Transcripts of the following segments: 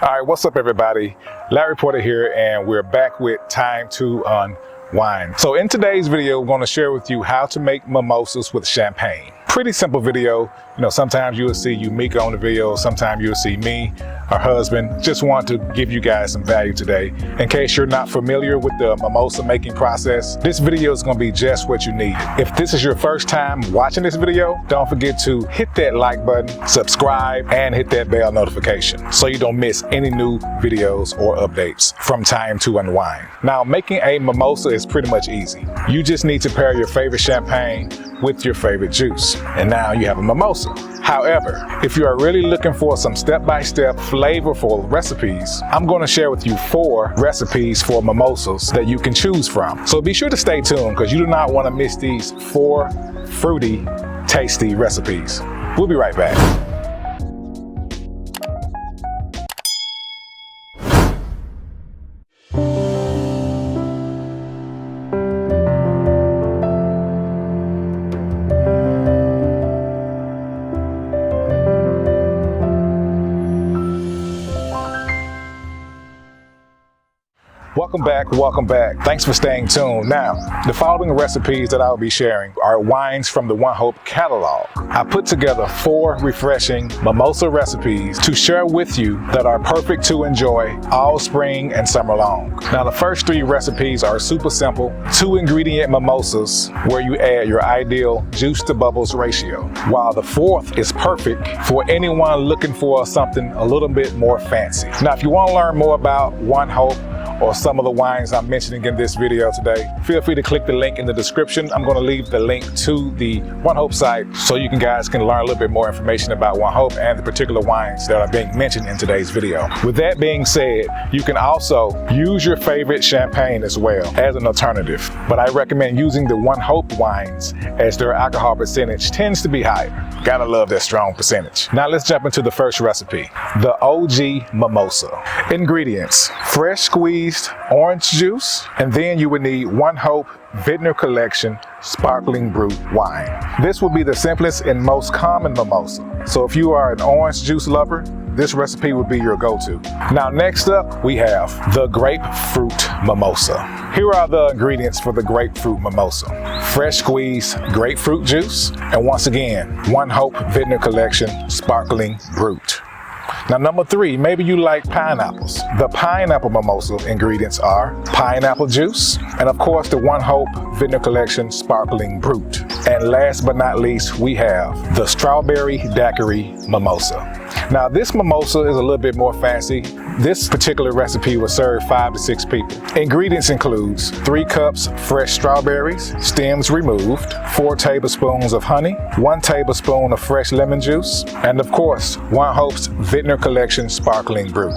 All right, what's up everybody? Larry Porter here, and we're back with Time to Unwind. So in today's video, we're going to share with you how to make mimosas with champagne. Pretty simple video. You know, sometimes you will see Umika on the video, sometimes you'll see me, her husband. Just want to give you guys some value today. In case you're not familiar with the mimosa making process, this video is going to be just what you need. If this is your first time watching this video, don't forget to hit that like button, subscribe, and hit that bell notification so you don't miss any new videos or updates from Time to Unwind. Now, making a mimosa is pretty much easy. You just need to pair your favorite champagne with your favorite juice, and now you have a mimosa. However, if you are really looking for some step-by-step flavorful recipes, I'm going to share with you 4 recipes for mimosas that you can choose from. So be sure to stay tuned because you do not want to miss these 4 fruity, tasty recipes. We'll be right back. Welcome back. Thanks for staying tuned. Now, the following recipes that I'll be sharing are wines from the One Hope catalog. I put together 4 refreshing mimosa recipes to share with you that are perfect to enjoy all spring and summer long. Now, the first 3 recipes are super simple, 2-ingredient mimosas where you add your ideal juice to bubbles ratio, while the 4th is perfect for anyone looking for something a little bit more fancy. Now, if you want to learn more about One Hope or some of the wines I'm mentioning in this video today, feel free to click the link in the description. I'm going to leave the link to the One Hope site so you guys can learn a little bit more information about One Hope and the particular wines that are being mentioned in today's video. With that being said, you can also use your favorite champagne as well as an alternative, but I recommend using the One Hope wines as their alcohol percentage tends to be higher. Gotta love that strong percentage. Now let's jump into the first recipe, the OG Mimosa. Ingredients: fresh squeezed orange juice, and then you would need One Hope Vintner Collection Sparkling Brut wine. This would be the simplest and most common mimosa. So if you are an orange juice lover, this recipe would be your go-to. Now next up, we have the Grapefruit Mimosa. Here are the ingredients for the Grapefruit Mimosa: fresh squeezed grapefruit juice, and once again, One Hope Vintner Collection Sparkling Brut. Now number 3, maybe you like pineapples. The Pineapple Mimosa ingredients are pineapple juice, and of course the One Hope Vintner Collection Sparkling Brut. And last but not least, we have the Strawberry-Daiquiri-Mimosa. Now this mimosa is a little bit more fancy. This particular recipe will serve 5 to 6 people. Ingredients includes 3 cups fresh strawberries, stems removed, 4 tablespoons of honey, 1 tablespoon of fresh lemon juice, and of course, One Hope's Vintner Collection Sparkling Brut,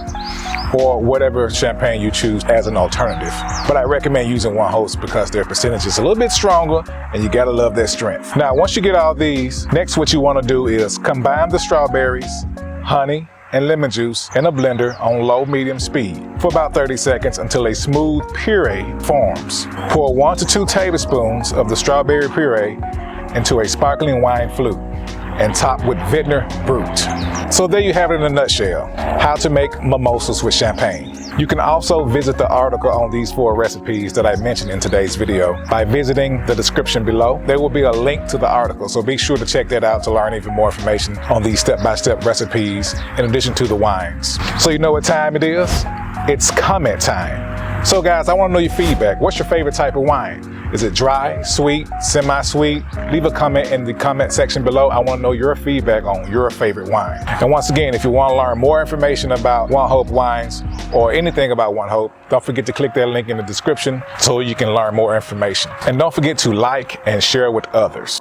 or whatever champagne you choose as an alternative. But I recommend using One Hope's because their percentage is a little bit stronger and you gotta love their strength. Now, once you get all these, next what you wanna do is combine the strawberries, honey, and lemon juice in a blender on low-medium speed for about 30 seconds until a smooth puree forms. Pour 1 to 2 tablespoons of the strawberry puree into a sparkling wine flute and top with Vintner Brut. So there you have it in a nutshell, how to make mimosas with champagne. You can also visit the article on these 4 recipes that I mentioned in today's video by visiting the description below. There will be a link to the article, so be sure to check that out to learn even more information on these step-by-step recipes in addition to the wines. So you know what time it is? It's comment time. So guys, I want to know your feedback. What's your favorite type of wine? Is it dry, sweet, semi-sweet? Leave a comment in the comment section below. I want to know your feedback on your favorite wine. And once again, if you want to learn more information about One Hope wines or anything about One Hope, don't forget to click that link in the description so you can learn more information. And don't forget to like and share with others.